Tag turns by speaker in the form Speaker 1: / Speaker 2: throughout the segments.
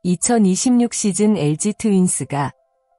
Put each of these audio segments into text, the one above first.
Speaker 1: (2026) 시즌 LG 트윈스가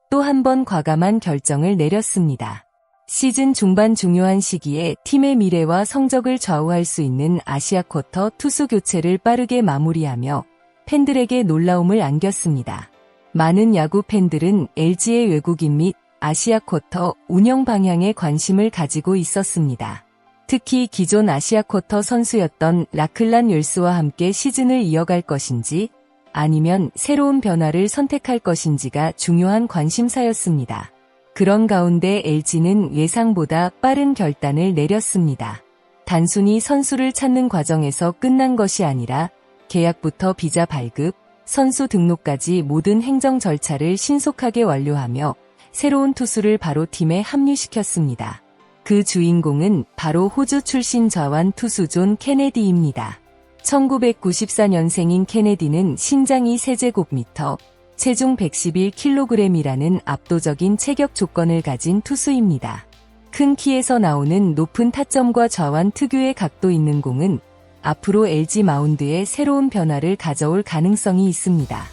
Speaker 1: 또 한 번 과감한 결정을 내렸습니다. 시즌 중반 중요한 시기에 팀의 미래와 성적을 좌우할 수 있는 아시아 쿼터 투수 교체를 빠르게 마무리하며 팬들에게 놀라움을 안겼습니다. 많은 야구 팬들은 LG의 외국인 및 아시아 쿼터 운영 방향에 관심을 가지고 있었습니다. 특히 기존 아시아 쿼터 선수였던 라클란 웰스와 함께 시즌을 이어갈 것인지 아니면 새로운 변화를 선택할 것인지가 중요한 관심사였습니다. 그런 가운데 LG는 예상보다 빠른 결단을 내렸습니다. 단순히 선수를 찾는 과정에서 끝난 것이 아니라 계약부터 비자 발급, 선수 등록까지 모든 행정 절차를 신속하게 완료하며 새로운 투수를 바로 팀에 합류시켰습니다. 그 주인공은 바로 호주 출신 좌완 투수 존 케네디입니다. 1994년생인 케네디는 신장이 3제곱미터, 체중 111kg이라는 압도적인 체격 조건을 가진 투수입니다. 큰 키에서 나오는 높은 타점과 좌완 특유의 각도 있는 공은 앞으로 LG 마운드에 새로운 변화를 가져올 가능성이 있습니다.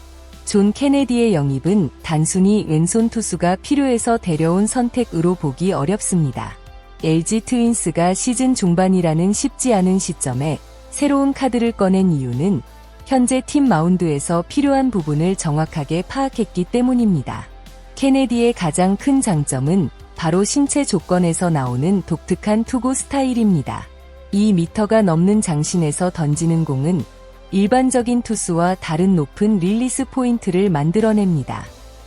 Speaker 1: 존 케네디의 영입은 단순히 왼손 투수가 필요해서 데려온 선택으로 보기 어렵습니다. LG 트윈스가 시즌 중반이라는 쉽지 않은 시점에 새로운 카드를 꺼낸 이유는 현재 팀 마운드에서 필요한 부분을 정확하게 파악했기 때문입니다. 케네디의 가장 큰 장점은 바로 신체 조건에서 나오는 독특한 투구 스타일입니다. 2m가 넘는 장신에서 던지는 공은 일반적인 투수와 다른 높은 릴리스 포인트를 만들어냅니다.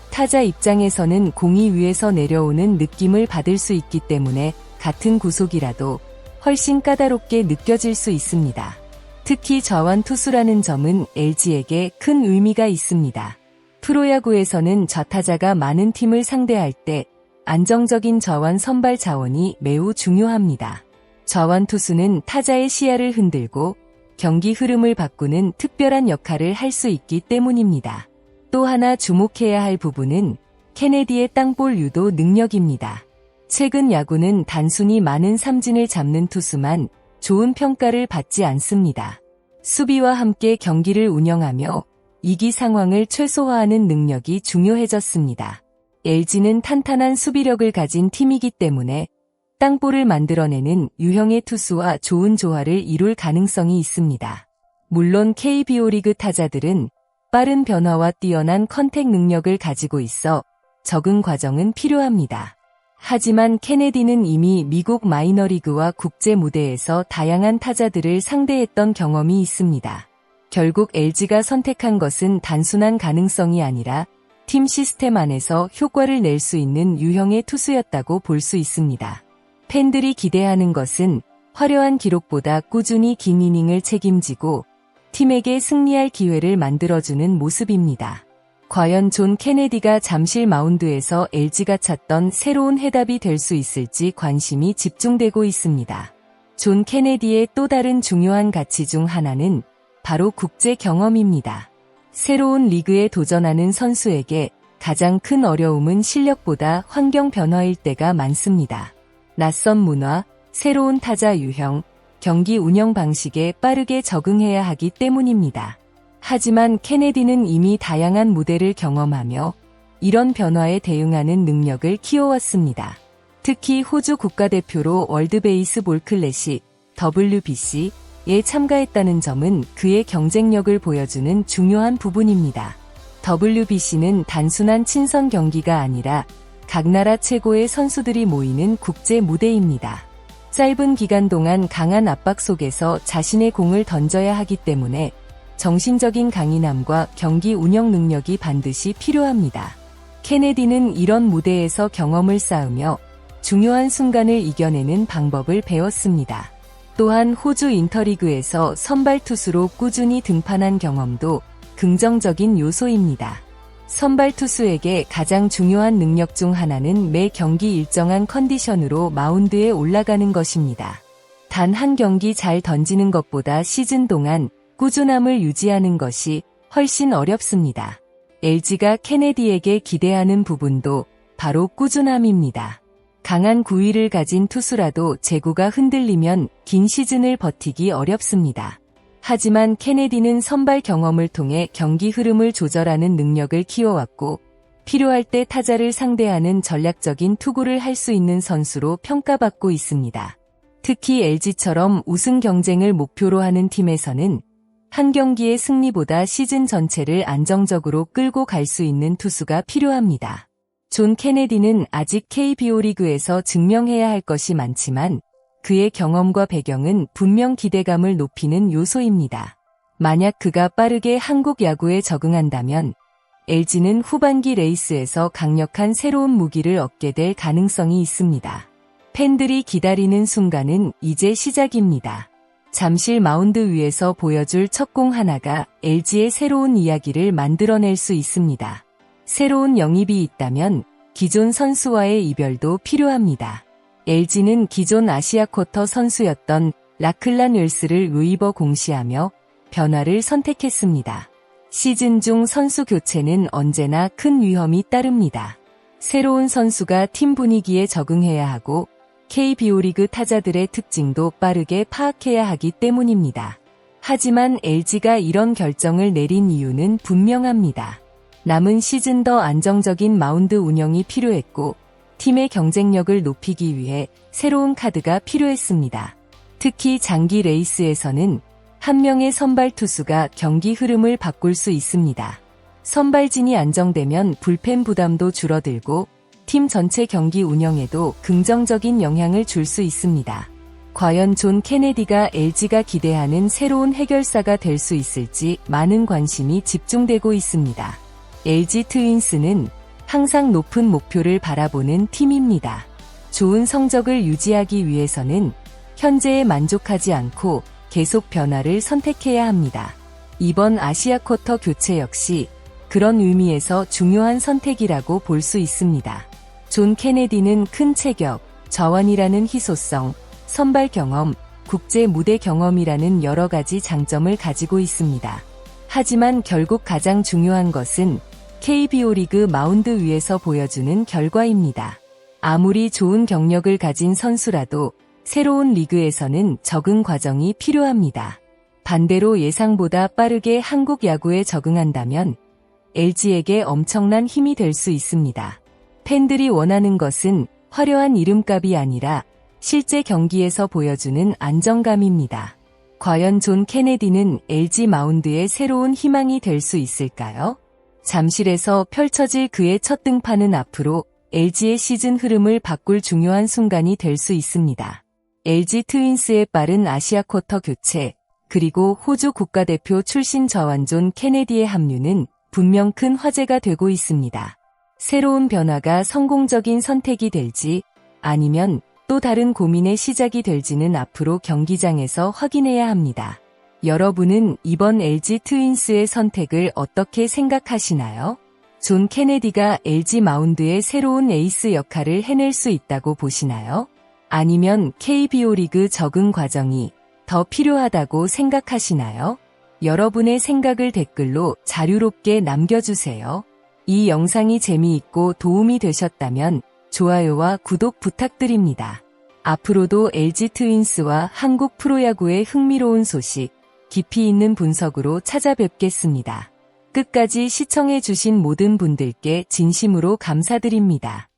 Speaker 1: 타자 입장에서는 공이 위에서 내려오는 느낌을 받을 수 있기 때문에 같은 구속이라도 훨씬 까다롭게 느껴질 수 있습니다. 특히 좌완 투수라는 점은 LG에게 큰 의미가 있습니다. 프로야구에서는 좌타자가 많은 팀을 상대할 때 안정적인 좌완 선발 자원이 매우 중요합니다. 좌완 투수는 타자의 시야를 흔들고 경기 흐름을 바꾸는 특별한 역할을 할 수 있기 때문입니다. 또 하나 주목해야 할 부분은 케네디의 땅볼 유도 능력입니다. 최근 야구는 단순히 많은 삼진을 잡는 투수만 좋은 평가를 받지 않습니다. 수비와 함께 경기를 운영하며 위기 상황을 최소화하는 능력이 중요해졌습니다. LG는 탄탄한 수비력을 가진 팀이기 때문에 땅볼을 만들어내는 유형의 투수와 좋은 조화를 이룰 가능성이 있습니다. 물론 KBO 리그 타자들은 빠른 변화와 뛰어난 컨택 능력을 가지고 있어 적응 과정은 필요합니다. 하지만 케네디는 이미 미국 마이너리그와 국제 무대에서 다양한 타자들을 상대했던 경험이 있습니다. 결국 LG가 선택한 것은 단순한 가능성이 아니라 팀 시스템 안에서 효과를 낼 수 있는 유형의 투수였다고 볼 수 있습니다. 팬들이 기대하는 것은 화려한 기록보다 꾸준히 긴 이닝을 책임지고 팀에게 승리할 기회를 만들어주는 모습입니다. 과연 존 케네디가 잠실 마운드에서 LG가 찾던 새로운 해답이 될 수 있을지 관심이 집중되고 있습니다. 존 케네디의 또 다른 중요한 가치 중 하나는 바로 국제 경험입니다. 새로운 리그에 도전하는 선수에게 가장 큰 어려움은 실력보다 환경 변화일 때가 많습니다. 낯선 문화, 새로운 타자 유형, 경기 운영 방식에 빠르게 적응해야 하기 때문입니다. 하지만 케네디는 이미 다양한 무대를 경험하며 이런 변화에 대응하는 능력을 키워왔습니다. 특히 호주 국가대표로 월드 베이스볼 클래식 WBC에 참가했다는 점은 그의 경쟁력을 보여주는 중요한 부분입니다. WBC는 단순한 친선 경기가 아니라 각 나라 최고의 선수들이 모이는 국제 무대입니다. 짧은 기간 동안 강한 압박 속에서 자신의 공을 던져야 하기 때문에 정신적인 강인함과 경기 운영 능력이 반드시 필요합니다. 케네디는 이런 무대에서 경험을 쌓으며 중요한 순간을 이겨내는 방법을 배웠습니다. 또한 호주 인터리그에서 선발 투수로 꾸준히 등판한 경험도 긍정적인 요소입니다. 선발 투수에게 가장 중요한 능력 중 하나는 매 경기 일정한 컨디션으로 마운드에 올라가는 것입니다. 단 한 경기 잘 던지는 것보다 시즌 동안 꾸준함을 유지하는 것이 훨씬 어렵습니다. LG가 케네디에게 기대하는 부분도 바로 꾸준함입니다. 강한 구위를 가진 투수라도 제구가 흔들리면 긴 시즌을 버티기 어렵습니다. 하지만 케네디는 선발 경험을 통해 경기 흐름을 조절하는 능력을 키워왔고 필요할 때 타자를 상대하는 전략적인 투구를 할 수 있는 선수로 평가받고 있습니다. 특히 LG처럼 우승 경쟁을 목표로 하는 팀에서는 한 경기의 승리보다 시즌 전체를 안정적으로 끌고 갈 수 있는 투수가 필요합니다. 존 케네디는 아직 KBO 리그에서 증명해야 할 것이 많지만 그의 경험과 배경은 분명 기대감을 높이는 요소입니다. 만약 그가 빠르게 한국 야구에 적응한다면 LG는 후반기 레이스에서 강력한 새로운 무기를 얻게 될 가능성이 있습니다. 팬들이 기다리는 순간은 이제 시작입니다. 잠실 마운드 위에서 보여줄 첫 공 하나가 LG의 새로운 이야기를 만들어낼 수 있습니다. 새로운 영입이 있다면 기존 선수와의 이별도 필요합니다. LG는 기존 아시아쿼터 선수였던 라클란 웰스를 웨이버 공시하며 변화를 선택했습니다. 시즌 중 선수 교체는 언제나 큰 위험이 따릅니다. 새로운 선수가 팀 분위기에 적응해야 하고 KBO 리그 타자들의 특징도 빠르게 파악해야 하기 때문입니다. 하지만 LG가 이런 결정을 내린 이유는 분명합니다. 남은 시즌 더 안정적인 마운드 운영이 필요했고 팀의 경쟁력을 높이기 위해 새로운 카드가 필요했습니다. 특히 장기 레이스에서는 한 명의 선발 투수가 경기 흐름을 바꿀 수 있습니다. 선발진이 안정되면 불펜 부담도 줄어들고 팀 전체 경기 운영에도 긍정적인 영향을 줄 수 있습니다. 과연 존 케네디가 LG가 기대하는 새로운 해결사가 될 수 있을지 많은 관심이 집중되고 있습니다. LG 트윈스는 항상 높은 목표를 바라보는 팀입니다. 좋은 성적을 유지하기 위해서는 현재에 만족하지 않고 계속 변화를 선택해야 합니다. 이번 아시아 쿼터 교체 역시 그런 의미에서 중요한 선택이라고 볼 수 있습니다. 존 케네디는 큰 체격, 저원이라는 희소성, 선발 경험, 국제 무대 경험이라는 여러 가지 장점을 가지고 있습니다. 하지만 결국 가장 중요한 것은 KBO 리그 마운드 위에서 보여주는 결과입니다. 아무리 좋은 경력을 가진 선수라도 새로운 리그에서는 적응 과정이 필요합니다. 반대로 예상보다 빠르게 한국 야구에 적응한다면 LG에게 엄청난 힘이 될 수 있습니다. 팬들이 원하는 것은 화려한 이름값이 아니라 실제 경기에서 보여주는 안정감입니다. 과연 존 케네디는 LG 마운드의 새로운 희망이 될 수 있을까요? 잠실에서 펼쳐질 그의 첫 등판은 앞으로 LG의 시즌 흐름을 바꿀 중요한 순간이 될 수 있습니다. LG 트윈스의 빠른 아시아 쿼터 교체, 그리고 호주 국가대표 출신 저완 존 케네디의 합류는 분명 큰 화제가 되고 있습니다. 새로운 변화가 성공적인 선택이 될지 아니면 또 다른 고민의 시작이 될지는 앞으로 경기장에서 확인해야 합니다. 여러분은 이번 LG 트윈스의 선택을 어떻게 생각하시나요? 존 케네디가 LG 마운드의 새로운 에이스 역할을 해낼 수 있다고 보시나요? 아니면 KBO 리그 적응 과정이 더 필요하다고 생각하시나요? 여러분의 생각을 댓글로 자유롭게 남겨주세요. 이 영상이 재미있고 도움이 되셨다면 좋아요와 구독 부탁드립니다. 앞으로도 LG 트윈스와 한국 프로야구의 흥미로운 소식, 깊이 있는 분석으로 찾아뵙겠습니다. 끝까지 시청해주신 모든 분들께 진심으로 감사드립니다.